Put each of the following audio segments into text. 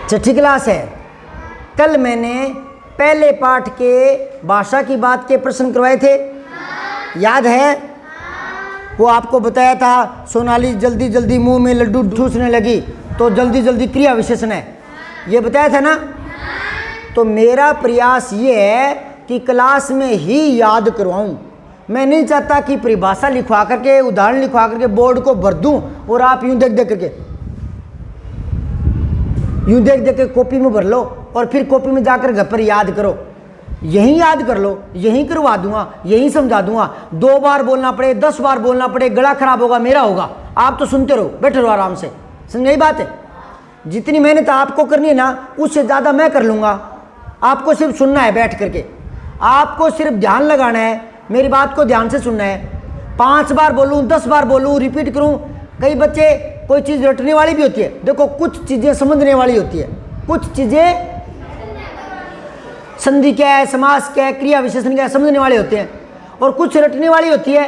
छठी class है। कल मैंने पहले पाठ के भाषा की बात के प्रश्न करवाए थे, याद है? वो आपको बताया था सोनाली जल्दी जल्दी मुंह में लड्डू ठूसने लगी तो जल्दी जल्दी क्रिया विशेषण है, ये बताया था ना। तो मेरा प्रयास ये है कि क्लास में ही याद करवाऊं। मैं नहीं चाहता कि परिभाषा लिखवा करके, उदाहरण लिखवा करके बोर्ड को भर दूं और आप यूं देख देख के कॉपी में भर लो और फिर कॉपी में जाकर घर पर याद करो। यहीं याद कर लो, यहीं करवा दूंगा, यहीं समझा दूंगा। 2 बार बोलना पड़े, 10 बार बोलना पड़े, गला खराब होगा मेरा होगा, आप तो सुनते रहो, बैठे रहो आराम से। समझ गई बात है? जितनी मेहनत आपको करनी है ना, उससे ज़्यादा मैं कर लूँगा। आपको सिर्फ सुनना है बैठ करके, आपको सिर्फ ध्यान लगाना है, मेरी बात को ध्यान से सुनना है। 5 बार बोलूँ, 10 बार बोलूँ, रिपीट करूँ। कई बच्चे कोई चीज़ रटने वाली भी होती है। देखो, कुछ चीज़ें समझने वाली होती है, कुछ चीज़ें संधि क्या है, समास क्या है, क्रिया विशेषण क्या है, समझने वाले होते हैं, और कुछ रटने वाली होती है।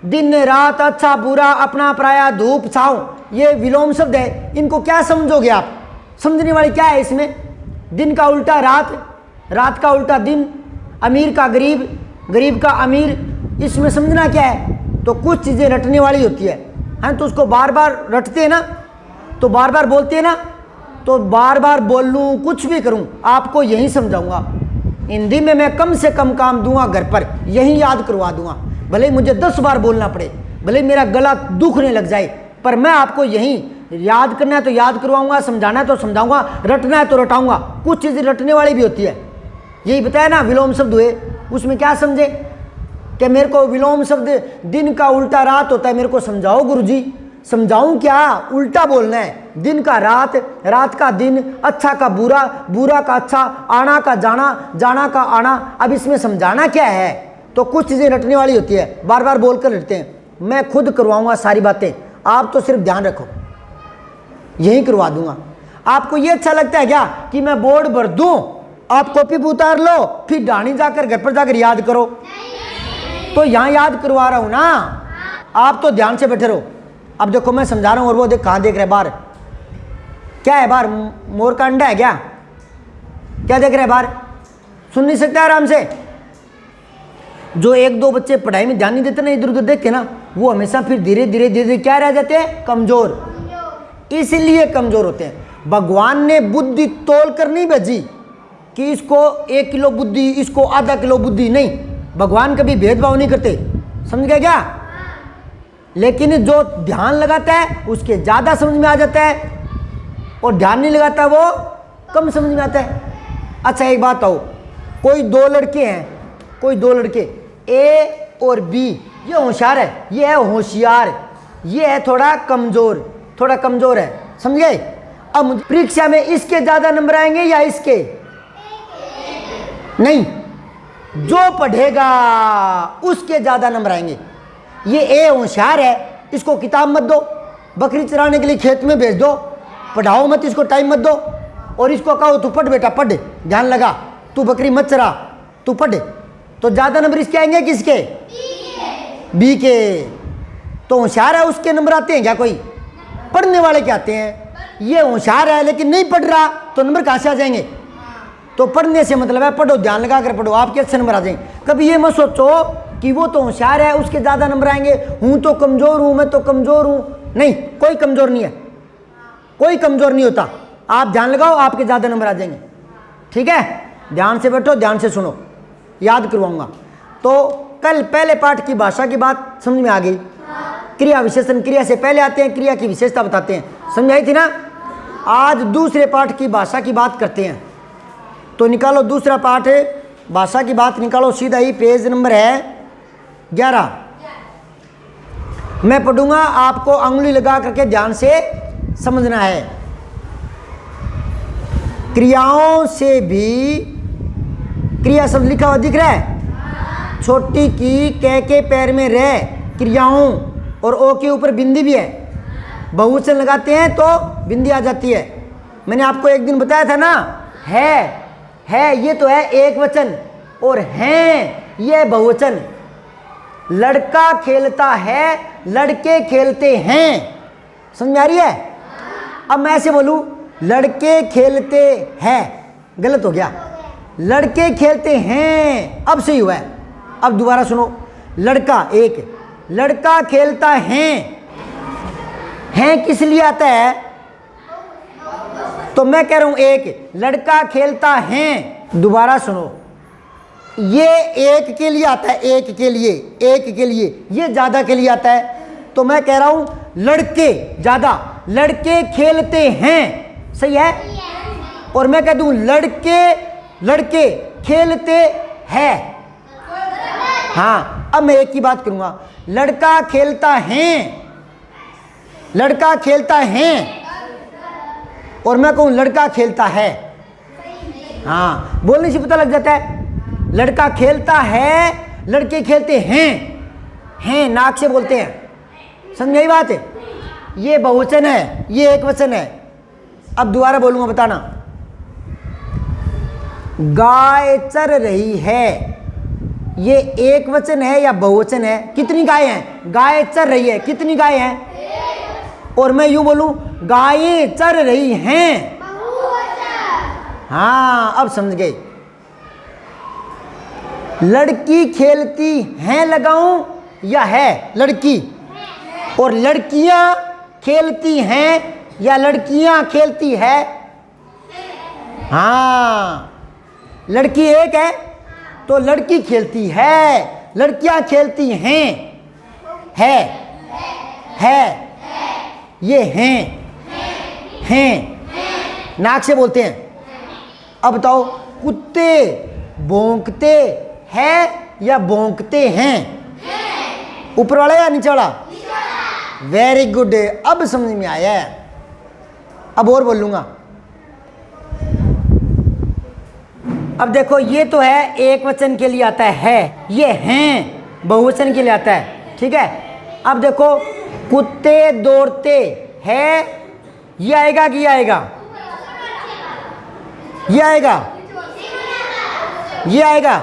दिन रात, अच्छा बुरा, अपना पराया, धूप छाँव, ये विलोम शब्द है। इनको क्या समझोगे आप? समझने वाली क्या है इसमें? दिन का उल्टा रात, रात का उल्टा दिन, अमीर का गरीब, गरीब का अमीर, इसमें समझना क्या है? तो कुछ चीज़ें रटने वाली होती है, तो उसको बार बार रटते हैं ना, तो बार बार बोलते हैं ना, तो बार बार बोल लूँ, कुछ भी करूँ, आपको यही समझाऊंगा। हिंदी में मैं कम से कम काम दूंगा, घर पर यही याद करवा दूंगा। भले मुझे 10 बार बोलना पड़े, भले मेरा गला दुखने लग जाए, पर मैं आपको यही याद करना है तो याद करवाऊंगा, समझाना है तो समझाऊंगा, रटना है तो रटाऊंगा। कुछ चीज़ें रटने वाली भी होती है, यही बताया ना, विलोम शब्द हुए। उसमें क्या समझे कि मेरे को विलोम शब्द दिन का उल्टा रात होता है, मेरे को समझाओ गुरुजी। समझाऊं क्या? उल्टा बोलना है। दिन का रात, रात का दिन, अच्छा का बुरा, बुरा का अच्छा, आना का जाना, जाना का आना। अब इसमें समझाना क्या है? तो कुछ चीज़ें रटने वाली होती है, बार बार बोल कर रटते हैं। मैं खुद करवाऊंगा सारी बातें, आप तो सिर्फ ध्यान रखो, यही करवा दूंगा। आपको ये अच्छा लगता है क्या कि मैं बोर्ड भर दूं, आप कॉपी पर उतार लो, फिर डाणी जाकर घर पर जाकर याद करो? तो यहाँ याद करवा रहा हूँ ना, आप तो ध्यान से बैठे रहो। अब देखो मैं समझा रहा हूँ और वो देख कहाँ देख रहे हैं बाहर? क्या है बाहर? मोर का अंडा है क्या? क्या देख रहे हैं बाहर? सुन नहीं सकता आराम से? जो 1-2 बच्चे पढ़ाई में ध्यान नहीं देते ना, इधर उधर देख के ना, वो हमेशा फिर धीरे धीरे धीरे क्या रह जाते हैं? कमजोर। इसलिए कमजोर होते हैं। भगवान ने बुद्धि तोल कर नहीं भेजी कि इसको 1 किलो बुद्धि, इसको आधा किलो बुद्धि, नहीं। भगवान कभी भेदभाव नहीं करते, समझ गए क्या? लेकिन जो ध्यान लगाता है उसके ज़्यादा समझ में आ जाता है, और ध्यान नहीं लगाता वो कम समझ में आता है। अच्छा एक बात आओ, कोई 2 लड़के हैं, कोई 2 लड़के ए और बी, ये होशियार है, ये है होशियार, ये है थोड़ा कमज़ोर, थोड़ा कमज़ोर है, समझ गए? अब मुझे परीक्षा में इसके ज़्यादा नंबर आएंगे या इसके? नहीं, जो पढ़ेगा उसके ज़्यादा नंबर आएंगे। ये ए होशियार है, इसको किताब मत दो, बकरी चराने के लिए खेत में भेज दो, पढ़ाओ मत, इसको टाइम मत दो, और इसको कहो तू पढ़ बेटा पढ़, ध्यान लगा, तू बकरी मत चरा, तू पढ़, तो ज़्यादा नंबर इसके आएंगे किसके? बी के। तो होशियार है उसके नंबर आते हैं क्या? कोई पढ़ने वाले के आते हैं। ये होशियार है लेकिन नहीं पढ़ रहा, तो नंबर कहाँ से आ जाएंगे? तो पढ़ने से मतलब है पढ़ो, ध्यान लगा कर पढ़ो, आपके अच्छे नंबर आ जाएंगे। कभी ये मत सोचो कि वो तो होशियार है उसके ज़्यादा नंबर आएंगे, हूँ तो कमज़ोर हूँ, मैं तो कमज़ोर हूँ। नहीं, कोई कमज़ोर नहीं है, कोई कमज़ोर नहीं होता। आप ध्यान लगाओ, आपके ज़्यादा नंबर आ जाएंगे। ठीक है, ध्यान से बैठो, ध्यान से सुनो, याद करवाऊंगा। तो कल पहले पाठ की भाषा की बात समझ में आ गई। क्रिया विशेषण क्रिया से पहले आते हैं, क्रिया की विशेषता बताते हैं, समझ आई थी ना? आज दूसरे पाठ की भाषा की बात करते हैं। तो निकालो दूसरा पाठ है, भाषा की बात निकालो, सीधा ही पेज नंबर है 11। मैं पढ़ूंगा, आपको अंगुली लगा करके ध्यान से समझना है। क्रियाओं से भी, क्रिया शब्द लिखा हुआ दिख रहा है? छोटी की, कै के पैर में रह, क्रियाओं, और ओ के ऊपर बिंदी भी है। बहुवचन लगाते हैं तो बिंदी आ जाती है। मैंने आपको एक दिन बताया था ना, है ये तो है एक वचन, और हैं ये बहुवचन। लड़का खेलता है, लड़के खेलते हैं। समझ में आ रही है? अब मैं ऐसे बोलूं, लड़के खेलते हैं, गलत हो गया। लड़के खेलते हैं, अब सही हुआ है। अब दोबारा सुनो, लड़का एक, लड़का खेलता हैं किस लिए आता है? तो मैं कह रहा हूं एक, लड़का खेलता हैं। दोबारा सुनो, ये एक के लिए आता है, एक के लिए, एक के लिए, ये ज्यादा के लिए आता है। तो मैं कह रहा हूं लड़के ज्यादा, लड़के खेलते हैं, सही है? और मैं कह दूं लड़के, लड़के खेलते हैं। हाँ, अब मैं एक ही बात करूंगा, लड़का खेलता है, लड़का खेलता है, और मैं कहूं लड़का खेलता है। हाँ, बोलने से पता लग जाता है। लड़का खेलता है, लड़के खेलते हैं नाक से बोलते हैं। समझ गई बात है? ये बहुवचन है, ये एक वचन है। अब दोबारा बोलूंगा, बताना। गाय चर रही है, ये एक वचन है या बहुवचन है? कितनी गाय हैं? गाय चर रही है, कितनी गाय हैं? और मैं यूं बोलूं, गायें चर रही हैं। हाँ, अब समझ गए। लड़की खेलती हैं लगाऊं या है? लड़की। और लड़कियां खेलती हैं या लड़कियां खेलती है? हाँ, लड़की एक है तो लड़की खेलती है, लड़कियां खेलती हैं, है ये हैं नाक से बोलते हैं। अब बताओ, कुत्ते भौंकते हैं या भौंकते हैं? ऊपर वाला या नीचे वाला? वेरी गुड, अब समझ में आया है। अब और बोल लूंगा। अब देखो, ये तो है एक वचन के लिए आता है, ये हैं बहुवचन के लिए आता है, ठीक है? अब देखो, कुत्ते दौड़ते हैं, ये आएगा कि ये आएगा? ये आएगा, ये आएगा।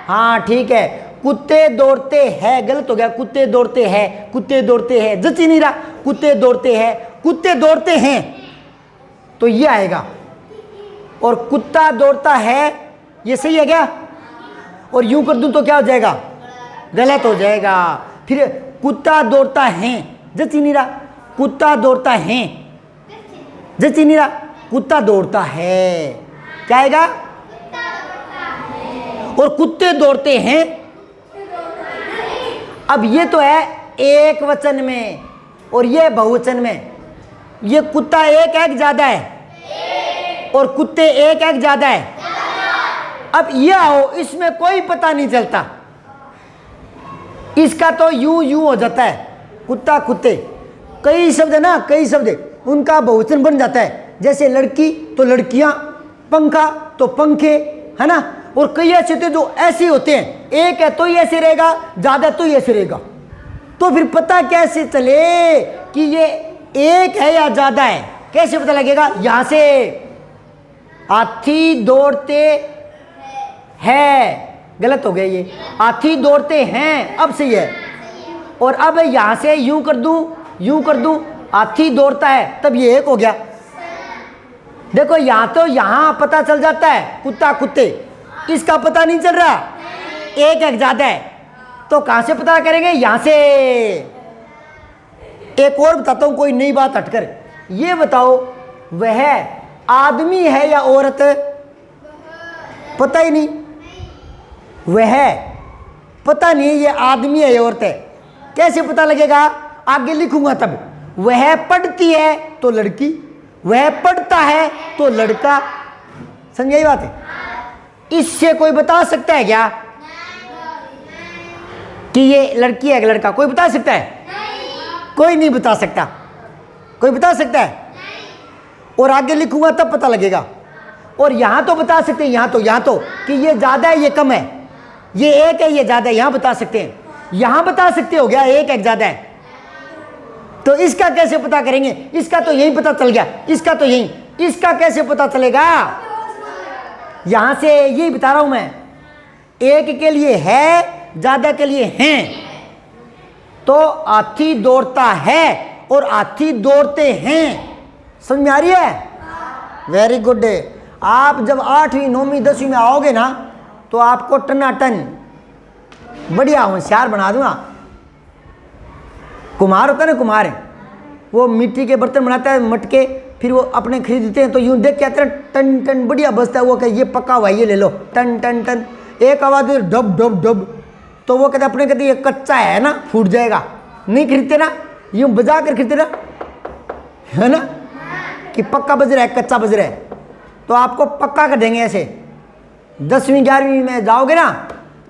हाँ ठीक है, कुत्ते दौड़ते हैं, गलत हो गया। कुत्ते दौड़ते हैं, कुत्ते दौड़ते हैं, जच ही नहीं रहा। कुत्ते दौड़ते हैं, कुत्ते दौड़ते हैं, तो ये आएगा। और कुत्ता दौड़ता है, ये सही है क्या? और यूं कर दूं तो क्या हो जाएगा? गलत हो जाएगा। फिर कुत्ता दौड़ता है, जच ही नहीं रहा। कुत्ता दौड़ता है, जच ही नहीं रहा। कुत्ता दौड़ता है, क्या आएगा? और कुत्ते दौड़ते हैं। अब ये तो है एक वचन में और ये बहुवचन में। ये कुत्ता एक एक ज्यादा है और कुत्ते एक एक ज्यादा है। अब ये आओ, इसमें कोई पता नहीं चलता। इसका तो यूं यूं हो जाता है, कुत्ता कुत्ते। कई शब्द है ना, कई शब्द उनका बहुवचन बन जाता है। जैसे लड़की तो लड़कियां, पंखा तो पंखे, है ना? और कई ऐसे होते जो ऐसे होते हैं, एक है तो ही ऐसे रहेगा, ज्यादा तो ही ऐसे रहेगा। तो फिर पता कैसे चले कि ये एक है या ज्यादा है? कैसे पता लगेगा? यहां से हाथी दौड़ते हैं, गलत हो गया ये। हाथी दौड़ते हैं, अब सही है। और अब यहां से यूं कर दूं, यूं कर दूं, हाथी दौड़ता है, तब ये एक हो गया। देखो यहां तो यहां पता चल जाता है कुत्ता कुत्ते, इसका पता नहीं चल रहा, एक एक ज्यादा है। तो कहां से पता करेंगे? यहां से। एक और बताता हूं, कोई नई बात हटकर। ये बताओ, वह आदमी है या औरत? पता ही नहीं। वह पता नहीं ये आदमी है या औरत है। कैसे पता लगेगा? आगे लिखूंगा तब। वह पढ़ती है तो लड़की, वह पढ़ता है तो लड़का। समझ बात है? इससे कोई बता सकता है क्या कि ये लड़की है कि लड़का? कोई बता सकता है? कोई नहीं बता सकता। कोई बता सकता है? और आगे लिखूंगा तब पता लगेगा। और यहां तो बता सकते हैं, यहां तो कि ये ज्यादा है ये कम है, ये एक है ये ज्यादा है, यहां बता सकते हैं। यहां बता सकते हो गया एक एक ज्यादा है। तो इसका कैसे पता करेंगे? इसका तो यही पता चल गया, इसका तो यही। इसका कैसे पता चलेगा? यहां से यही बता रहा हूं मैं। एक के लिए है ज्यादा के लिए हैं। तो हाथी दौड़ता है और हाथी दौड़ते हैं। समझ में आ रही है? Very good. आप जब 8वीं 9वीं 10वीं में आओगे ना तो आपको टनाटन बढ़िया होशियार बना दूंगा। कुम्हार होता है ना, कुम्हार है, वो मिट्टी के बर्तन बनाता है, मटके, फिर वो अपने खरीदते हैं तो यूं देख के आते हैं टन टन बढ़िया बजता है। वो कहे ये पक्का हुआ, ये ले लो, टन टन टन, एक आवाज डब डब डब, तो वो कहते अपने कहते ये कच्चा है ना, फूट जाएगा, नहीं खरीदते ना, यूं बजा कर खरीदते ना, है ना, कि पक्का बज रहा है, कच्चा बज रहा है। तो आपको पक्का कर देंगे ऐसे। 10वीं 11वीं में जाओगे ना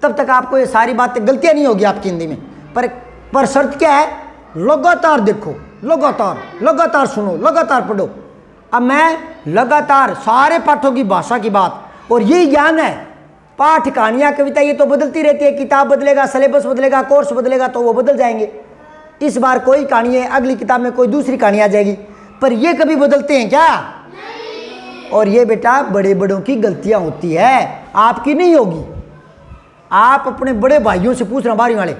तब तक आपको ये सारी बातें, गलतियां नहीं होगी आपकी हिंदी में। पर शर्त क्या है? लगातार देखो, लगातार लगातार सुनो, लगातार पढ़ो। अब मैं लगातार सारे पाठों की भाषा की बात, और यही ज्ञान है। पाठ, कहानियां, कविता ये तो बदलती रहती है। किताब बदलेगा, सिलेबस बदलेगा, कोर्स बदलेगा तो वो बदल जाएंगे। इस बार कोई कहानी है, अगली किताब में कोई दूसरी कहानी आ जाएगी, पर ये कभी बदलते हैं क्या? नहीं। और ये बेटा बड़े बड़ों की गलतियां होती है, आपकी नहीं होगी। आप अपने बड़े भाइयों से पूछना, 12वीं वाले,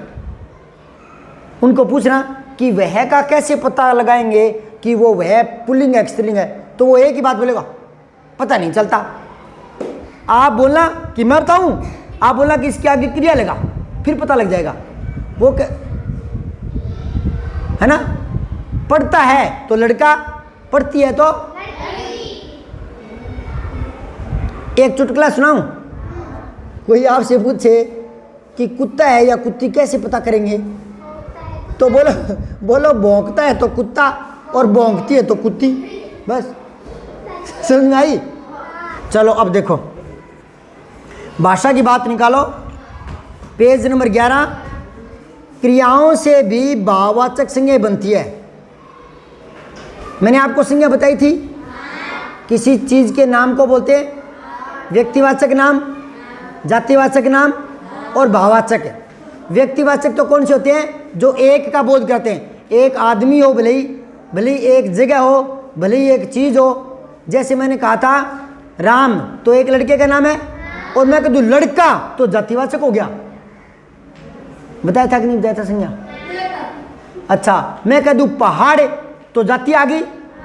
उनको पूछना कि वह का कैसे पता लगाएंगे कि वो वह पुल्लिंग है स्त्रीलिंग है, तो वो एक ही बात बोलेगा, पता नहीं चलता। आप बोलना कि मैं बताऊं, आप बोलना कि इसके आगे क्रिया लगा, फिर पता लग जाएगा। वो है ना, पढ़ता है तो लड़का, पढ़ती है तो एक चुटकुला सुनाऊं। कोई आपसे पूछे कि कुत्ता है या कुत्ती कैसे पता करेंगे, तो बोलो भौंकता है तो कुत्ता और भौंकती है तो कुत्ती, बस। समझ में आई? चलो अब देखो, भाषा की बात निकालो, पेज नंबर 11। क्रियाओं से भी भाववाचक संज्ञा बनती है। मैंने आपको संज्ञा बताई थी, किसी चीज के नाम को बोलते हैं व्यक्तिवाचक नाम, जातिवाचक नाम और भाववाचक। व्यक्तिवाचक तो कौन से होते हैं? जो एक का बोध करते हैं। एक आदमी हो, भले ही एक जगह हो, भले ही एक चीज हो। जैसे मैंने कहा था राम, तो एक लड़के का नाम है, और मैं कह दूं लड़का तो जातिवाचक हो गया। बताया था कि नहीं बताया था संज्ञा? अच्छा, मैं कह दूं पहाड़ तो जाति आ गई,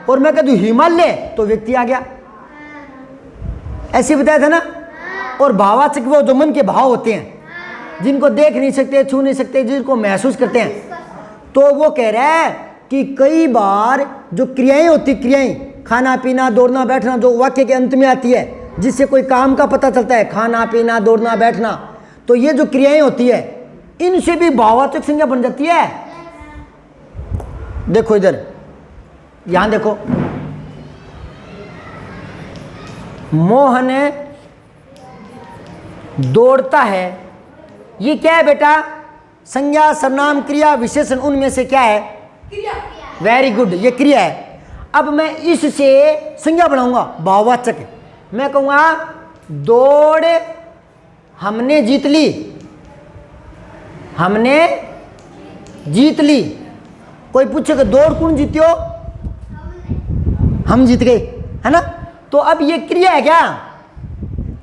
और मैं कह दूं हिमालय तो व्यक्ति आ गया। ऐसे बताया था ना। और भाववाचक वो जो मन के भाव होते हैं, जिनको देख नहीं सकते, छू नहीं सकते, जिनको महसूस करते हैं। तो वो कह रहा है कि कई बार जो क्रियाएं होती, क्रियाएं, खाना पीना दौड़ना बैठना, जो वाक्य के अंत में आती है, जिससे कोई काम का पता चलता है, खाना पीना दौड़ना बैठना, तो ये जो क्रियाएं होती है इनसे भी भाववाचक संज्ञा बन जाती है। देखो इधर, यहां देखो, मोहन दौड़ता है, ये क्या है बेटा? संज्ञा, सर्वनाम, क्रिया, विशेषण, उनमें से क्या है? क्रिया। वेरी गुड, ये क्रिया है। अब मैं इससे संज्ञा बनाऊंगा, भाववाचक। मैं कहूंगा दौड़ हमने जीत ली, हमने जीत ली। कोई पूछेगा दौड़ कौन जीत्यो? हम जीत गए, है ना। तो अब ये क्रिया है क्या?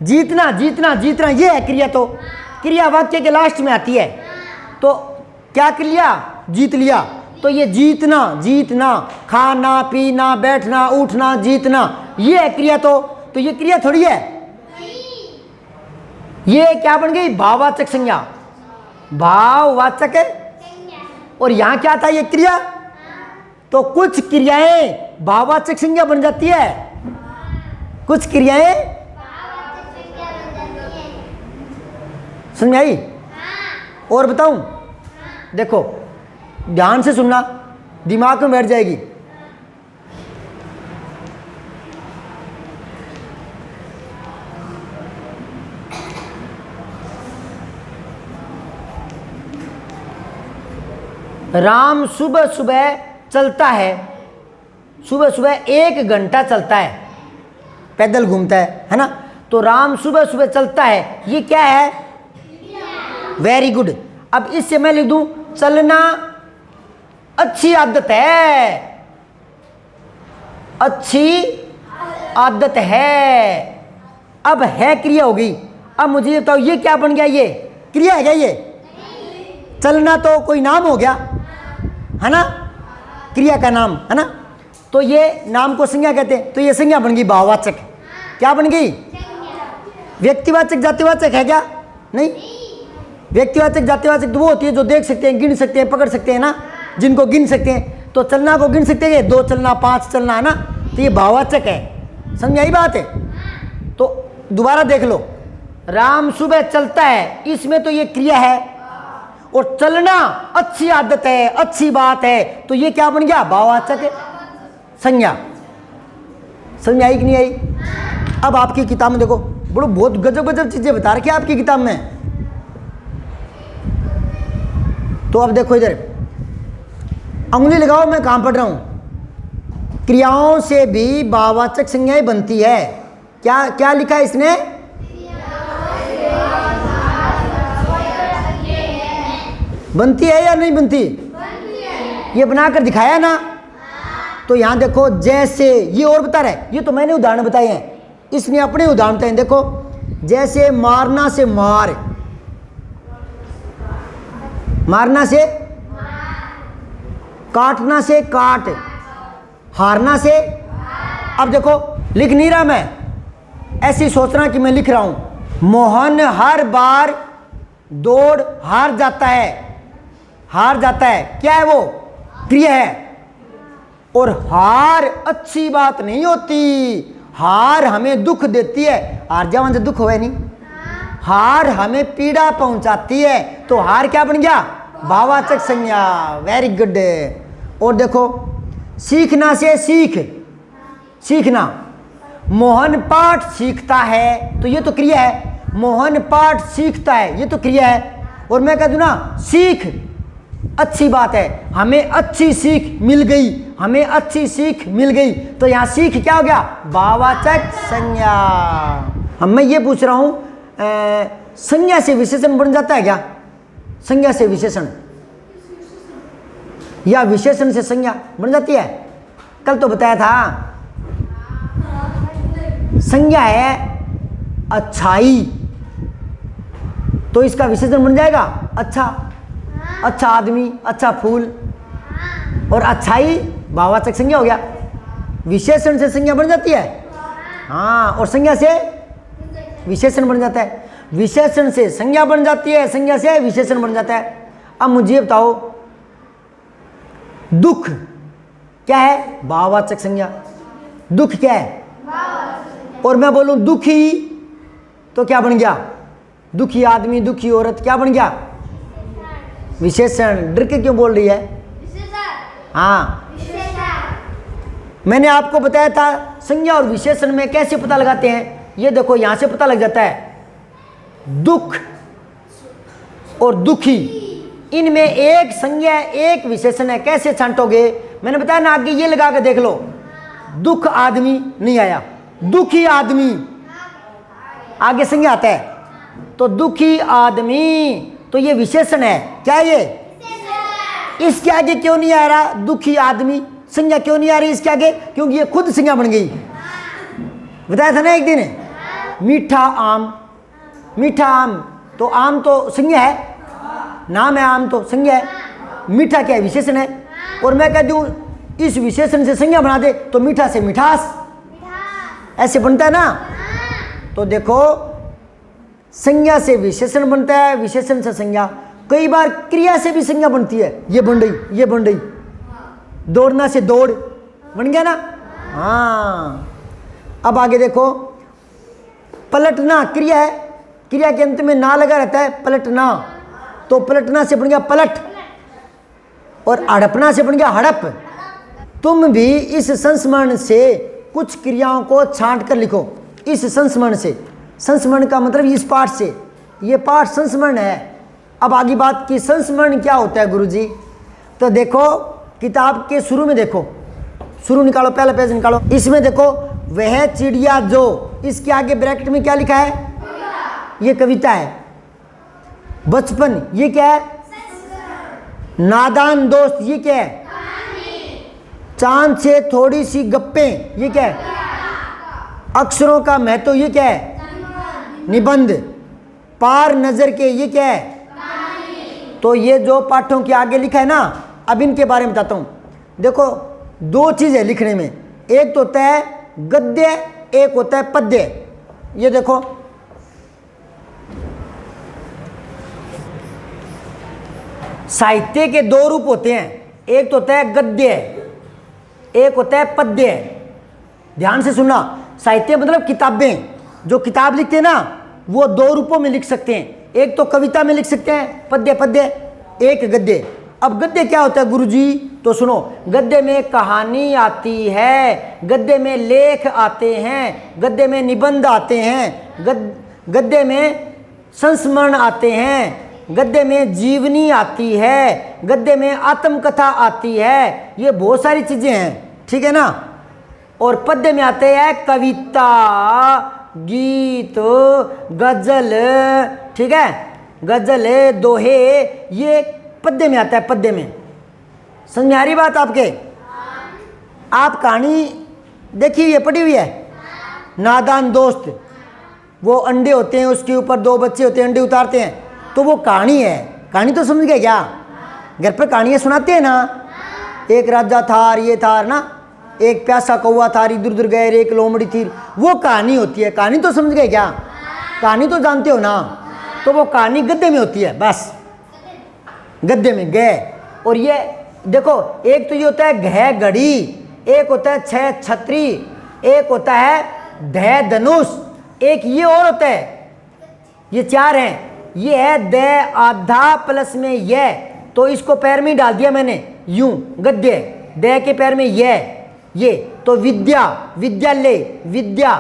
जीतना जीतना जीतना, ये है क्रिया। तो क्रिया वाक्य के लास्ट में आती है, तो क्या क्रिया? जीत लिया। तो ये जीतना, जीतना, खाना पीना बैठना उठना जीतना, ये है क्रिया। तो ये क्रिया थोड़ी है, ये क्या बन गई? भाववाचक संज्ञा, भाववाचक है। और यहां क्या था? ये क्रिया। तो कुछ क्रियाएं भाववाचक संज्ञा बन जाती है, कुछ क्रियाएं। समझ आई? और बताऊं? देखो ध्यान से सुनना, दिमाग में बैठ जाएगी। राम सुबह सुबह चलता है, सुबह सुबह 1 घंटा चलता है, पैदल घूमता है ना। तो राम सुबह सुबह चलता है, ये क्या है? Very good. अब इससे मैं लिख दूं चलना अच्छी आदत है, अच्छी आदत है। अब है क्रिया हो गई। अब मुझे ये बताओ, ये क्या बन गया? ये क्रिया है क्या? ये चलना तो कोई नाम हो गया, है ना, क्रिया का नाम, है ना। तो ये नाम को संज्ञा कहते हैं। तो ये संज्ञा बन गई भाववाचक। क्या बन गई? व्यक्तिवाचक जातिवाचक है क्या? नहीं। व्यक्तिवाचक जातिवाचक तो वो होती है जो देख सकते हैं, गिन सकते हैं, पकड़ सकते हैं ना, जिनको गिन सकते हैं। तो चलना को गिन सकते हैं, 2 चलना, 5 चलना, है ना। तो ये भाववाचक है। समझ आई बात है? तो दोबारा देख लो, राम सुबह चलता है, इसमें तो ये क्रिया है, और चलना अच्छी आदत है, अच्छी बात है, तो ये क्या बन गया? भाववाचक है, संज्ञा। समझ आई कि नहीं आई? अब आपकी किताब में देखो, बड़ो बहुत गजब गजब चीजें बता रखी है आपकी किताब में। तो अब देखो इधर, अंगुली लगाओ, मैं कहां पढ़ रहा हूं। क्रियाओं से भी भाववाचक संज्ञाएं बनती है। क्या क्या लिखा है इसने? बनती है या नहीं बनती? ये बनाकर दिखाया ना। तो यहां देखो, जैसे ये और बता रहा है, ये तो मैंने उदाहरण बताए हैं, इसने अपने उदाहरण बताए। देखो, जैसे मारना से मार, मारना से काटना से काट, हारना से। अब देखो, लिख नहीं रहा मैं, ऐसी सोचना कि मैं लिख रहा हूं। मोहन हर बार दौड़ हार जाता है। हार जाता है क्या है? वो क्रिया है। और हार अच्छी बात नहीं होती, हार हमें दुख देती है। हार जवान से दुख हुआ नहीं, हार हमें पीड़ा पहुंचाती है। तो हार क्या बन गया? भाववाचक संज्ञा। Very good. और देखो, सीखना से सीख, सीखना। मोहन पाठ सीखता है, तो ये तो क्रिया है। मोहन पाठ सीखता है, ये तो क्रिया है। और मैं कह दूं ना, सीख अच्छी बात है, हमें अच्छी सीख मिल गई, हमें अच्छी सीख मिल गई। तो यहां सीख क्या हो गया? भाववाचक संज्ञा। अब मैं ये पूछ रहा हूं, संज्ञा से विशेषण बन जाता है क्या? संज्ञा से विशेषण या विशेषण से संज्ञा बन जाती है? कल तो बताया था, संज्ञा है अच्छाई, तो इसका विशेषण बन जाएगा अच्छा। अच्छा आदमी, अच्छा फूल, और अच्छाई भाववाचक संज्ञा हो गया। विशेषण से संज्ञा बन जाती है, हाँ, और संज्ञा से विशेषण बन जाता है। विशेषण से संज्ञा बन जाती है, संज्ञा से विशेषण बन जाता है। अब मुझे बताओ, दुख क्या है? भाववाचक संज्ञा। दुख क्या है? और मैं बोलूं दुखी, तो क्या बन गया? दुखी आदमी, दुखी औरत, क्या बन गया? विशेषण। डर के क्यों बोल रही है? हाँ, मैंने आपको बताया था संज्ञा और विशेषण में कैसे पता लगाते हैं। ये देखो, यहां से पता लग जाता है। दुख और दुखी, इनमें एक संज्ञा एक विशेषण है। कैसे छांटोगे? मैंने बताया ना, आगे ये लगा के देख लो। दुख आदमी नहीं आया, दुखी आदमी, आगे संज्ञा आता है। तो दुखी आदमी, तो ये विशेषण है। क्या ये? इसके आगे क्यों नहीं आ रहा दुखी आदमी? संज्ञा क्यों नहीं आ रही इसके आगे? क्योंकि ये खुद संज्ञा बन गई। बताया था ना एक दिन, मीठा आम। मीठा आम, तो आम तो संज्ञा है, नाम है आम, तो संज्ञा है। मीठा क्या है? विशेषण है। और मैं कह दूं इस विशेषण से संज्ञा बना दे, तो मीठा से मिठास, ऐसे बनता है ना। तो देखो, संज्ञा से विशेषण बनता है, विशेषण से संज्ञा। कई बार क्रिया से भी संज्ञा बनती है। ये बन रही, ये बन रही। दौड़ना से दौड़ बन गया ना। हाँ, अब आगे देखो, पलटना क्रिया है, क्रिया के अंत में ना लगा रहता है, पलटना। तो पलटना से बन गया पलट, और हड़पना से बन गया हड़प। तुम भी इस संस्मरण से कुछ क्रियाओं को छांट कर लिखो। इस संस्मरण से, संस्मरण का मतलब इस पाठ से, ये पाठ संस्मरण है। अब आगे बात की, संस्मरण क्या होता है गुरुजी? तो देखो, किताब के शुरू में देखो, शुरू निकालो, पहला पेज निकालो। इसमें देखो, वह चिड़िया जो, इसके आगे ब्रैकेट में क्या लिखा है? ये कविता है। बचपन, ये क्या है? नादान दोस्त, ये क्या है? चांद से थोड़ी सी गप्पें, ये क्या है? अक्षरों का महत्व, ये क्या है? निबंध। पार नजर के, ये क्या है? तो ये जो पाठों के आगे लिखा है ना, अब इनके बारे में बताता हूँ। देखो, दो चीज़ें लिखने में, एक तो होता है गद्य, एक होता है पद्य। ये देखो, साहित्य के दो रूप होते हैं, एक तो होता है गद्य, एक होता है पद्य। ध्यान से सुनना, साहित्य मतलब किताबें, जो किताब लिखते हैं ना, वो दो रूपों में लिख सकते हैं, एक तो कविता में लिख सकते हैं पद्य पद्य, एक गद्य। अब गद्य क्या होता है गुरुजी? तो सुनो, गद्य में कहानी आती है, गद्य में लेख आते हैं, गद्य में निबंध आते हैं, गद्य में संस्मरण आते हैं, गद्य में जीवनी आती है, गद्य में आत्मकथा आती है, ये बहुत सारी चीजें हैं, ठीक है ना। और पद्य में आते हैं कविता, गीत, गजल, ठीक है, गजल, दोहे, ये पद्य में आता है, पद्य में। समझ में आ रही बात आपके? आप कहानी देखी हुई है, पढ़ी हुई है? नादान दोस्त, वो अंडे होते हैं, उसके ऊपर दो बच्चे होते हैं, अंडे उतारते हैं, तो वो कहानी है। कहानी तो समझ गए क्या? घर पे कहानियाँ सुनाते हैं ना, एक राजा था और ये था ना, एक प्यासा कौवा था, इधर उधर गए, एक लोमड़ी थी, वो कहानी होती है। कहानी तो समझ गए क्या? कहानी तो जानते हो ना, तो वो कहानी गद्य में होती है, बस गद्य में गए। और ये देखो, एक तो ये होता है घय घड़ी, एक होता है छह छत्री, एक होता है धय धनुष, एक ये और होता है, ये चार हैं। ये है द आधा प्लस में ये, तो इसको पैर में ही डाल दिया मैंने यूं, गद्य, द के पैर में ये तो विद्या, विद्यालय, विद्या,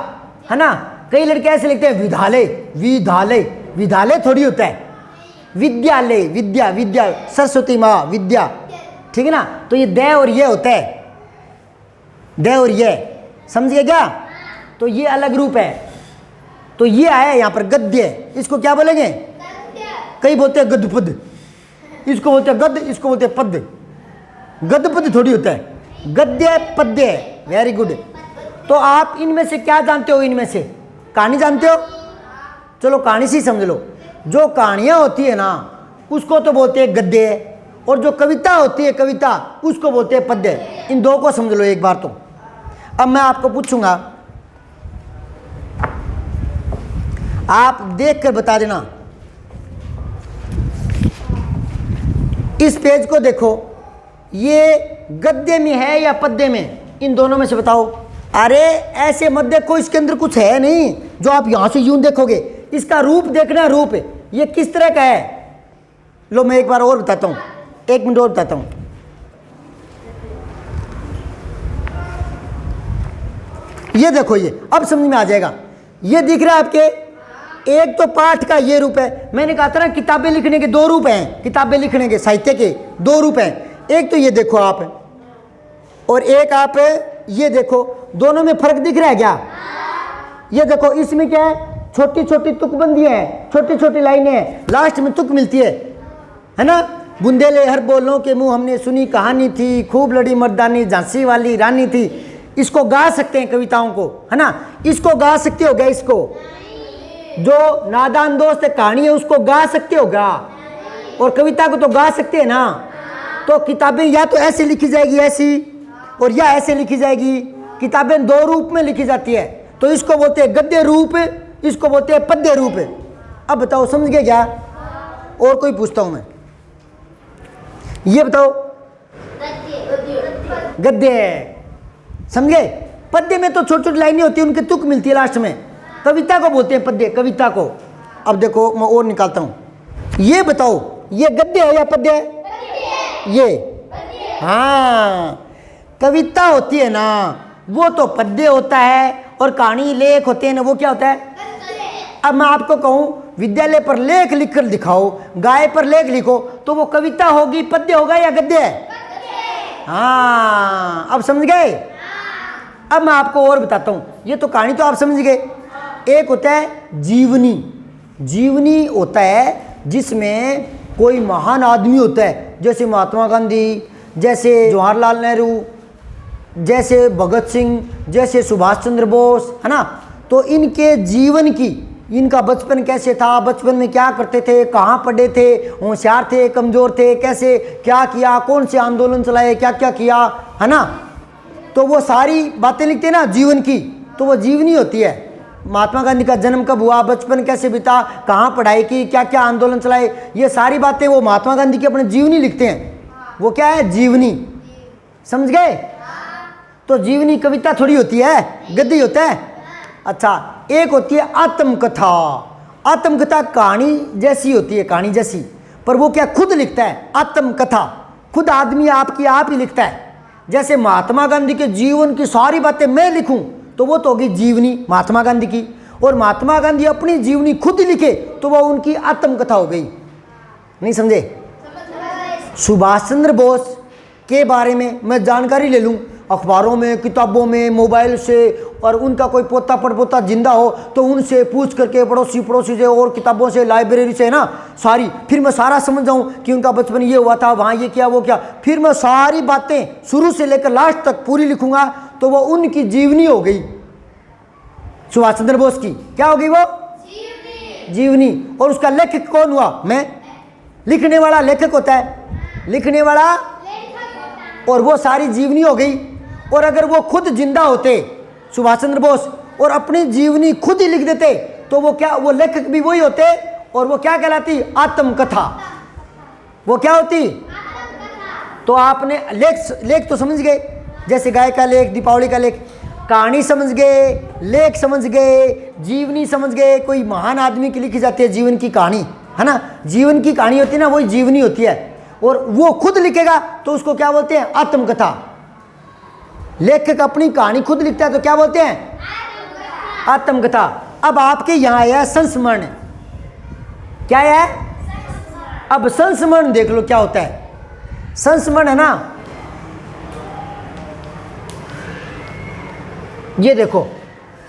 है ना। कई लड़के ऐसे लिखते हैं विद्यालय, विद्यालय, विद्यालय थोड़ी होता है, विद्यालय, विद्या, विद्या, सरस्वती माँ विद्या, ठीक है ना। तो ये द और ये होता है, द और ये, समझ गए क्या? तो ये अलग रूप है। तो ये आया यहाँ पर गद्य, इसको क्या बोलेंगे? कई बोलते हैं गद्यपद, इसको बोलते हैं गद्य, इसको बोलते हैं पद्य। गद्यपद थोड़ी होता है, गद्य पद्य। Very good. तो आप इनमें से क्या जानते हो? इनमें से कहानी जानते हो? चलो कहानी से ही समझ लो। जो कहानियाँ होती है ना, उसको तो बोलते हैं गद्य, और जो कविता होती है, कविता, उसको बोलते हैं पद्य। इन दो को समझ लो एक बार तो। अब मैं आपको पूछूंगा, आप देख कर बता देना। इस पेज को देखो, ये गद्य में है या पद्य में? इन दोनों में से बताओ। अरे ऐसे मत देखो, इसके अंदर कुछ है नहीं जो आप यहां से यूं देखोगे। इसका रूप देखना, रूप ये किस तरह का है। लो मैं एक बार और बताता हूं, एक मिनट और बताता हूं। ये देखो, ये अब समझ में आ जाएगा। ये दिख रहा है आपके, एक तो पाठ का ये रूप है। मैंने कहा था ना, किताबें लिखने के दो रूप हैं, किताबें लिखने के, साहित्य के दो रूप हैं। एक तो ये देखो आप, और एक आप ये देखो, दोनों में फर्क दिख रहा है क्या? ये देखो, इसमें क्या है, छोटी छोटी तुकबंदियां हैं, छोटी छोटी लाइनें हैं, लास्ट में तुक मिलती है ना। बुंदेले हर बोलों के मुंह हमने सुनी कहानी थी, खूब लड़ी मर्दानी, झांसी वाली रानी थी। इसको गा सकते हैं कविताओं को, है ना। इसको गा सकते हो क्या? इसको जो नादान दोस्त कहानी है उसको गा सकते हो क्या? और कविता को तो गा सकते हैं ना। तो किताबें या तो ऐसे लिखी जाएगी, ऐसी, और या ऐसे लिखी जाएगी। किताबें दो रूप में लिखी जाती है, तो इसको बोलते हैं गद्य रूप, इसको बोलते हैं पद्य रूप। अब बताओ, समझ गए क्या? और कोई पूछता हूं मैं, ये बताओ, गद्य समझ गए? पद्य में तो छोटी छोटी लाइनें होती है, उनकी तुक मिलती है लास्ट में। कविता को बोलते हैं पद्य, कविता को। अब देखो मैं और निकालता हूं, ये बताओ, ये गद्य है या पद्य है? ये हाँ, कविता होती है ना, वो तो पद्य होता है, और कहानी लेख होते हैं ना, वो क्या होता है? अब मैं आपको कहूं, विद्यालय पर लेख लिखकर दिखाओ, गाय पर लेख लिखो, तो वो कविता होगी, पद्य होगा या गद्य है? हाँ, अब समझ गए? अब मैं आपको और बताता हूं। ये तो कहानी तो आप समझ गए। एक होता है जीवनी। जीवनी होता है जिसमें कोई महान आदमी होता है, जैसे महात्मा गांधी, जैसे जवाहरलाल नेहरू, जैसे भगत सिंह, जैसे सुभाष चंद्र बोस, है ना। तो इनके जीवन की इनका बचपन कैसे था, बचपन में क्या करते थे, कहाँ पढ़े थे, होशियार थे, कमज़ोर थे, कैसे क्या किया, कौन से आंदोलन चलाए, क्या क्या किया, है ना। तो वो सारी बातें लिखते हैं ना जीवन की, तो वो जीवनी होती है। महात्मा गांधी का जन्म कब हुआ, बचपन कैसे बीता, कहाँ पढ़ाई की, क्या क्या आंदोलन चलाए, ये सारी बातें वो महात्मा गांधी की अपनी जीवनी लिखते हैं। वो क्या है, जीवनी। समझ गए। तो जीवनी कविता थोड़ी होती है, गद्य होता है। अच्छा, एक होती है आत्मकथा। आत्मकथा कहानी जैसी होती है, कहानी जैसी, पर वो क्या खुद लिखता है। आत्मकथा खुद आदमी आपकी आप ही लिखता है। जैसे महात्मा गांधी के जीवन की सारी बातें मैं लिखूं तो वो तो होगी जीवनी महात्मा गांधी की, और महात्मा गांधी अपनी जीवनी खुद ही लिखे तो वो उनकी आत्मकथा हो गई। नहीं समझे। सुभाष चंद्र बोस के बारे में मैं जानकारी ले लूं अखबारों में, किताबों में, मोबाइल से, और उनका कोई पोता पड़पोता जिंदा हो तो उनसे पूछ करके, पड़ोसी से और किताबों से, लाइब्रेरी से ना सारी, फिर मैं सारा समझ जाऊं कि उनका बचपन ये हुआ था, वहाँ ये किया, वो क्या, फिर मैं सारी बातें शुरू से लेकर लास्ट तक पूरी लिखूंगा तो वो उनकी जीवनी हो गई। सुभाष चंद्र बोस की क्या हो गई, वो जीवनी। और उसका लेखक कौन हुआ, मैं। लिखने वाला लेखक होता है, लिखने वाला, और वो सारी जीवनी हो गई। और अगर वो खुद जिंदा होते सुभाष चंद्र बोस और अपनी जीवनी खुद ही लिख देते तो वो क्या, वो लेखक भी वही होते, और वो क्या कहलाती, आत्मकथा। वो क्या होती। तो आपने लेख तो समझ गए, जैसे गाय का लेख, दीपावली का लेख, कहानी समझ गए, लेख समझ गए, जीवनी समझ गए। कोई महान आदमी की लिखी जाती है जीवन की कहानी, है ना। जीवन की कहानी होती है ना, वही जीवनी होती है। और वो खुद लिखेगा तो उसको क्या बोलते हैं, आत्मकथा। लेखक अपनी कहानी खुद लिखता है तो क्या बोलते हैं, आत्मकथा। अब आपके यहां आया संस्मरण। क्या है, अब संस्मरण देख लो क्या होता है। संस्मरण है ना, ये देखो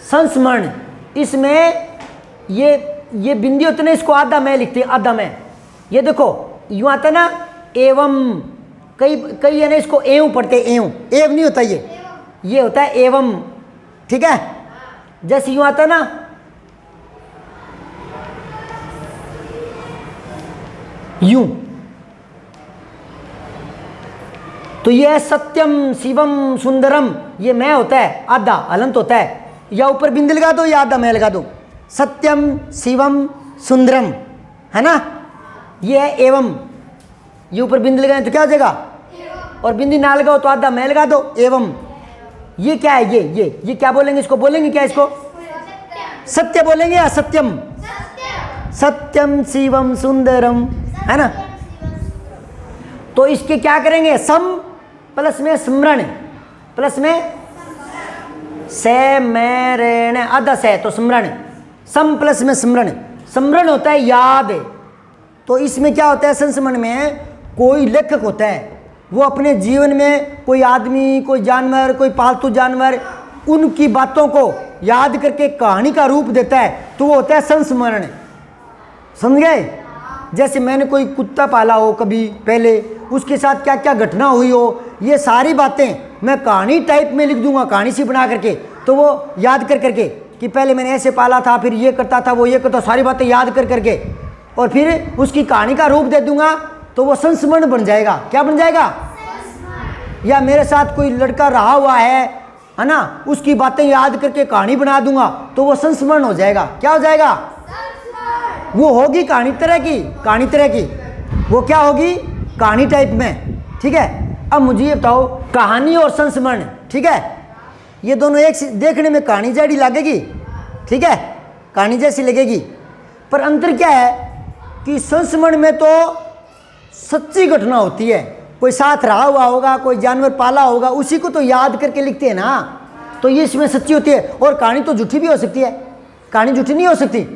संस्मरण, इसमें ये बिंदी होते ना, इसको आधा मैं लिखते हैं, आधा मैं। ये देखो यूं आता ना, एवं, कई है ना इसको एवं पढ़ते, एव नहीं होता, ये होता है एवं। ठीक है, जैसे यूं आता ना, यूं, तो ये है सत्यम शिवम सुंदरम, ये मैं होता है, आधा हलंत होता है, या ऊपर बिंदी लगा दो या आधा मैं लगा दो। सत्यम शिवम सुंदरम, है ना। ये है एवं, ये ऊपर बिंदी लगाए तो क्या हो जाएगा, और बिंदी ना लगाओ तो आधा मैं लगा दो, एवं। ये क्या है, ये क्या बोलेंगे, इसको बोलेंगे क्या, इसको सत्य बोलेंगे या सत्यम, सत्यम शिवम सुंदरम, है ना। तो इसके क्या करेंगे, सम प्लस में स्मरण, प्लस में से में रे ने आधा से, तो स्मरण, सम प्लस में स्मरण। स्मरण होता है याद। तो इसमें क्या होता है, संस्मरण में कोई लेखक होता है, वो अपने जीवन में कोई आदमी, कोई जानवर, कोई पालतू जानवर, उनकी बातों को याद करके कहानी का रूप देता है, तो वो होता है संस्मरण। समझ गए। जैसे मैंने कोई कुत्ता पाला हो कभी पहले, उसके साथ क्या क्या घटना हुई हो, ये सारी बातें मैं कहानी टाइप में लिख दूंगा, कहानी सी बना करके, तो वो याद कर करके कि पहले मैंने ऐसे पाला था, फिर ये करता था, वो ये करता, सारी बातें याद कर करके, और फिर उसकी कहानी का रूप दे दूंगा, तो वो संस्मरण बन जाएगा। क्या बन जाएगा, या मेरे साथ कोई लड़का रहा हुआ है ना, उसकी बातें याद करके कहानी बना दूंगा, तो वो संस्मरण हो जाएगा। क्या हो जाएगा, वो होगी कहानी तरह की, कहानी तरह की, वो क्या होगी, कहानी टाइप में। ठीक है। अब मुझे ये बताओ, कहानी और संस्मरण, ठीक है, ये दोनों एक देखने में कहानी जैसी लगेगी, ठीक है, कहानी जैसी लगेगी, पर अंतर क्या है कि संस्मरण में तो सच्ची घटना होती है, कोई साथ रहा हुआ होगा, कोई जानवर पाला होगा, उसी को तो याद करके लिखते हैं ना, तो ये इसमें सच्ची होती है। और कहानी तो झूठी भी हो सकती है, कहानी झूठी नहीं हो सकती,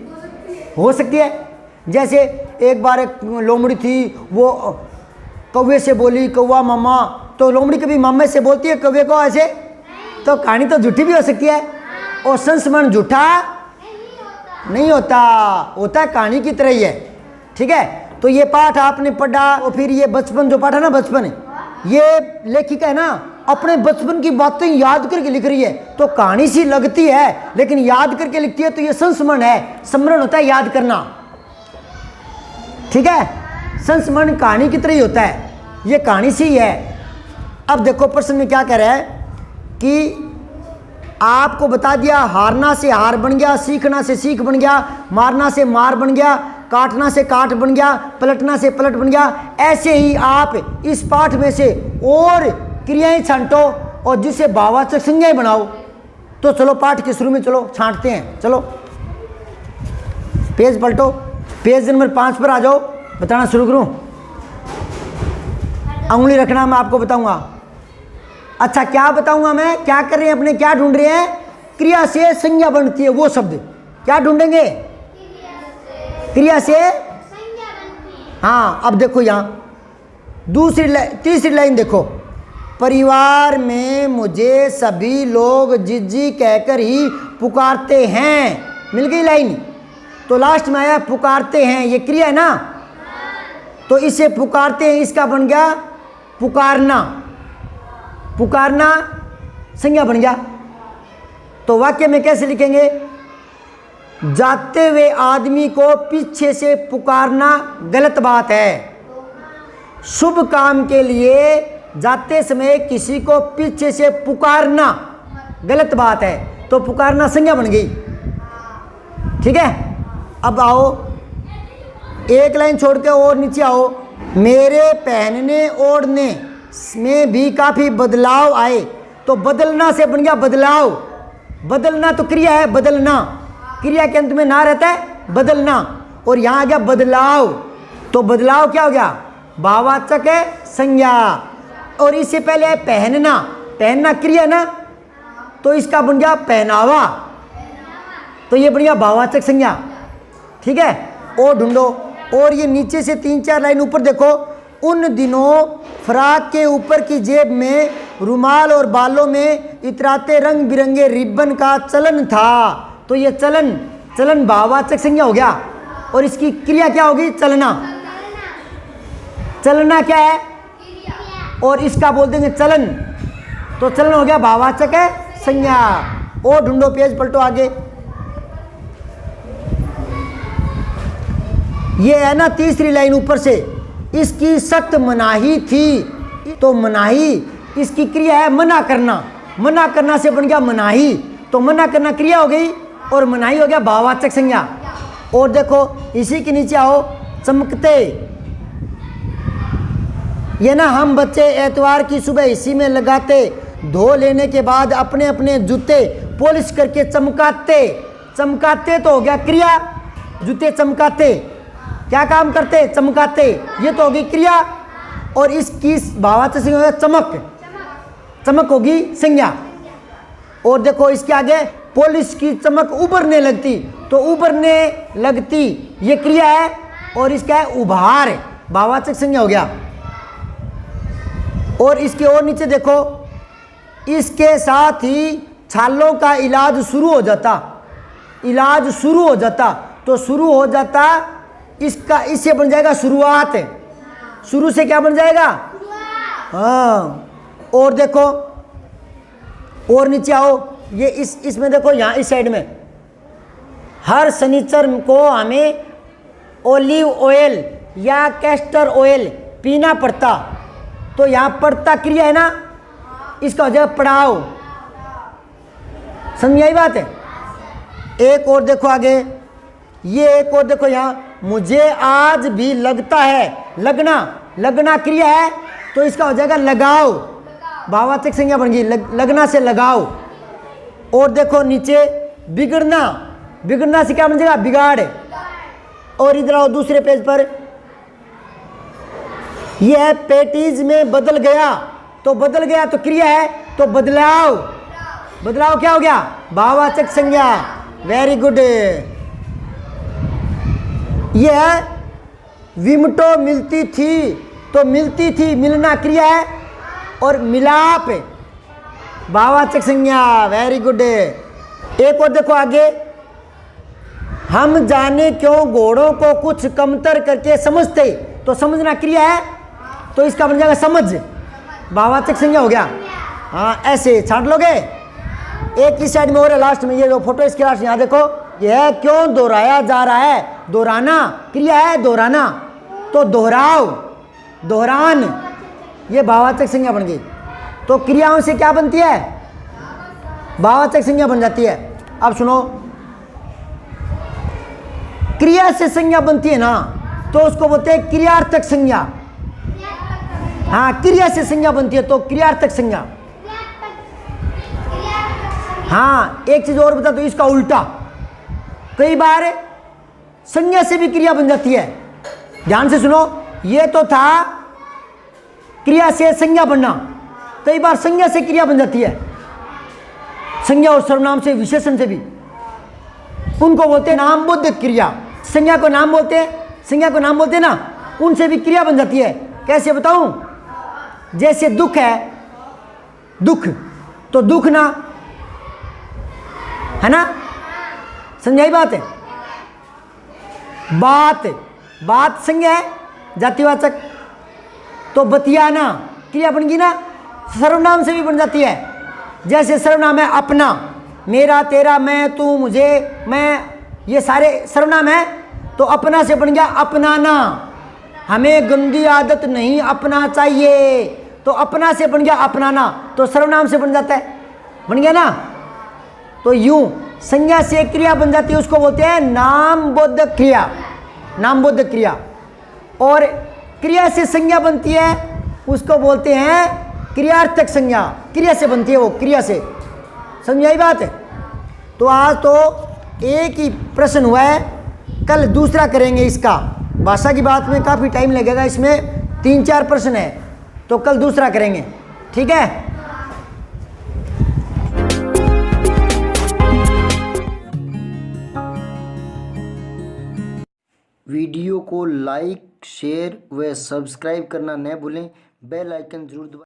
हो सकती है। जैसे एक बार एक लोमड़ी थी, वो कौवे से बोली, कौवा मामा, तो लोमड़ी कभी मामे से बोलती है कौवे को ऐसे, तो कहानी तो झूठी भी हो सकती है। और संस्मरण झूठा नहीं होता, होता है कहानी की तरह ही है। ठीक है। तो ये पाठ आपने पढ़ा, और फिर ये बचपन जो पाठ है ना, बचपन, ये लेखिका है ना, अपने बचपन की बातें याद करके लिख रही है, तो कहानी सी लगती है लेकिन याद करके लिखती है, तो ये संस्मरण है। स्मरण होता है याद करना, ठीक है। संस्मरण कहानी की तरह ही होता है, ये कहानी सी है। अब देखो प्रश्न में क्या कह रहा है कि आपको बता दिया हारना से हार बन गया, सीखना से सीख बन गया, मारना से मार बन गया, काटना से काट बन गया, पलटना से पलट बन गया। ऐसे ही आप इस पाठ में से और क्रियाएं छांटो और जिसे भाववाचक संज्ञाएं बनाओ। तो चलो पाठ के शुरू में चलो छांटते हैं। चलो पेज पलटो, पेज नंबर 5 पर आ जाओ। बताना शुरू करूं, उंगली रखना, मैं आपको बताऊंगा। अच्छा क्या बताऊंगा मैं, क्या कर रहे हैं अपने, क्या ढूंढ रहे हैं? क्रिया से संज्ञा बनती है, वो शब्द क्या ढूंढेंगे? क्रिया से हाँ। अब देखो यहां तीसरी लाइन देखो, परिवार में मुझे सभी लोग जीजी कहकर ही पुकारते हैं। मिल गई लाइन। तो लास्ट में आया पुकारते हैं, ये क्रिया है ना, तो इसे पुकारते हैं, इसका बन गया पुकारना। पुकारना संज्ञा बन गया। तो वाक्य में कैसे लिखेंगे? जाते हुए आदमी को पीछे से पुकारना गलत बात है। शुभ काम के लिए जाते समय किसी को पीछे से पुकारना गलत बात है, तो पुकारना संज्ञा बन गई, ठीक है। अब आओ एक लाइन छोड़ के और नीचे आओ। मेरे पहनने ओढ़ने में भी काफ़ी बदलाव आए, तो बदलना से बन गया बदलाव। बदलना तो क्रिया है, बदलना क्रिया के अंत में ना रहता है बदलना, और यहाँ आ गया बदलाव, तो बदलाव क्या हो गया? भाववाचक है संज्ञा। और इससे पहले है पहनना, पहनना क्रिया ना, तो इसका बन गया पहनावा, तो ये बन गया भाववाचक संज्ञा, ठीक है। और ढूंढो, और ये नीचे से 3-4 लाइन ऊपर देखो। उन दिनों फ्राक के ऊपर की जेब में रुमाल और बालों में इतराते रंग बिरंगे रिबन का चलन था, तो ये चलन भाववाचक संज्ञा हो गया। और इसकी क्रिया क्या होगी? चलना। चलना क्या है? और इसका बोल देंगे चलन, तो चलन हो गया भाववाचक है संज्ञा। और ढूंढो, पेज पलटो आगे। ये है ना तीसरी लाइन ऊपर से, इसकी सख्त मनाही थी, तो मनाही इसकी क्रिया है मना करना। मना करना से बन गया मनाही, तो मना करना क्रिया हो गई और मनाही हो गया भाववाचक संज्ञा। और देखो इसी के नीचे आओ, चमकते। ये ना हम बच्चे एतवार की सुबह इसी में लगाते, धो लेने के बाद अपने अपने जूते पॉलिश करके चमकाते। चमकाते तो हो गया क्रिया, जूते चमकाते क्या काम करते? चमकाते, ये तो होगी क्रिया। और इसकी भाववाचक संज्ञा होगा चमक, चमक होगी संज्ञा। और देखो इसके आगे पॉलिश की चमक उभरने लगती, तो उभरने लगती ये क्रिया है, और इसका है उभार, भाववाचक संज्ञा हो गया। और इसके और नीचे देखो, इसके साथ ही छालों का इलाज शुरू हो जाता। इलाज शुरू हो जाता, तो शुरू हो जाता इसका, इससे बन जाएगा शुरुआत। शुरू से क्या बन जाएगा? हाँ। और देखो और नीचे आओ, ये इसमें देखो, यहाँ इस साइड में हर शनिचर को हमें ओलिव ऑयल या कैस्टर ऑयल पीना पड़ता, तो यहाँ पड़ता क्रिया है ना, इसका हो जाएगा पड़ाव। समझ आई बात है? एक और देखो आगे, ये एक और देखो यहाँ, मुझे आज भी लगता है। लगना, लगना क्रिया है, तो इसका हो जाएगा लगाव, भाववाचक संज्ञा बन गई, लगना से लगाव। और देखो नीचे बिगड़ना, बिगड़ना से क्या बन जाएगा? बिगाड़। और इधर आओ दूसरे पेज पर, यह पेटीज में बदल गया, तो बदल गया तो क्रिया है, तो बदलाव। बदलाव क्या हो गया? भाववाचक संज्ञा। Very good. यह विमटो मिलती थी, तो मिलती थी मिलना क्रिया है, और मिलाप भाववाचक संज्ञा। Very good. एक और देखो आगे, हम जाने क्यों घोड़ों को कुछ कमतर करके समझते, तो समझना क्रिया है, तो इसका बन जाएगा समझ, भाववाचक संज्ञा हो गया। हाँ ऐसे छांट लोगे। एक ही साइड में और है लास्ट में, ये जो फोटो इसके लास्ट यहाँ देखो, यह क्यों दोहराया जा रहा है? दोहराना क्रिया है, दोहराना, तो दोहराव, दोहरान, ये भाववाचक संज्ञा बन गई। तो क्रियाओं से क्या बनती है? भाववाचक संज्ञा बन जाती है। अब सुनो, क्रिया से संज्ञा बनती है ना, तो उसको बोलते हैं क्रियार्थक संज्ञा। हाँ, क्रिया से संज्ञा बनती है तो क्रियार्थक संज्ञा। हाँ, एक चीज और बता दो, इसका उल्टा, कई बार संज्ञा से भी क्रिया बन जाती है। ध्यान से सुनो, ये तो था क्रिया से संज्ञा बनना, कई बार संज्ञा से क्रिया बन जाती है। संज्ञा और सर्वनाम से, विशेषण से भी, उनको बोलते हैं नामबुद्ध क्रिया। संज्ञा को नाम बोलते हैं, संज्ञा को नाम बोलते हैं ना, उनसे भी क्रिया बन जाती है। कैसे बताऊं? जैसे दुख है, दुख, तो दुख ना, है ना, समझाई बात है। बात, बात संज्ञा है, जातिवाचक, तो बतियाना क्रिया बन गई ना, सर्वनाम से भी बन जाती है। जैसे सर्वनाम है अपना, मेरा, तेरा, मैं, तू, मुझे, मैं, ये सारे सर्वनाम है, तो अपना से बन गया अपनाना। हमें गंदी आदत नहीं अपना चाहिए, तो अपना से बन गया अपनाना, तो सर्वनाम से बन जाता है, बन गया ना। तो यूं संज्ञा से क्रिया बन जाती है, उसको बोलते हैं नामबोध क्रिया, नामबोध क्रिया। और क्रिया से संज्ञा बनती है, उसको बोलते हैं क्रियार्थक संज्ञा। क्रिया से बनती है वो, क्रिया से, समझाई बात है। तो आज तो एक ही प्रश्न हुआ है, कल दूसरा करेंगे इसका। भाषा की बात में काफ़ी टाइम लगेगा, इसमें 3-4 प्रश्न है, तो कल दूसरा करेंगे, ठीक है। वीडियो को लाइक, शेयर व सब्सक्राइब करना न भूलें। बेल आइकन जरूर दबाएं।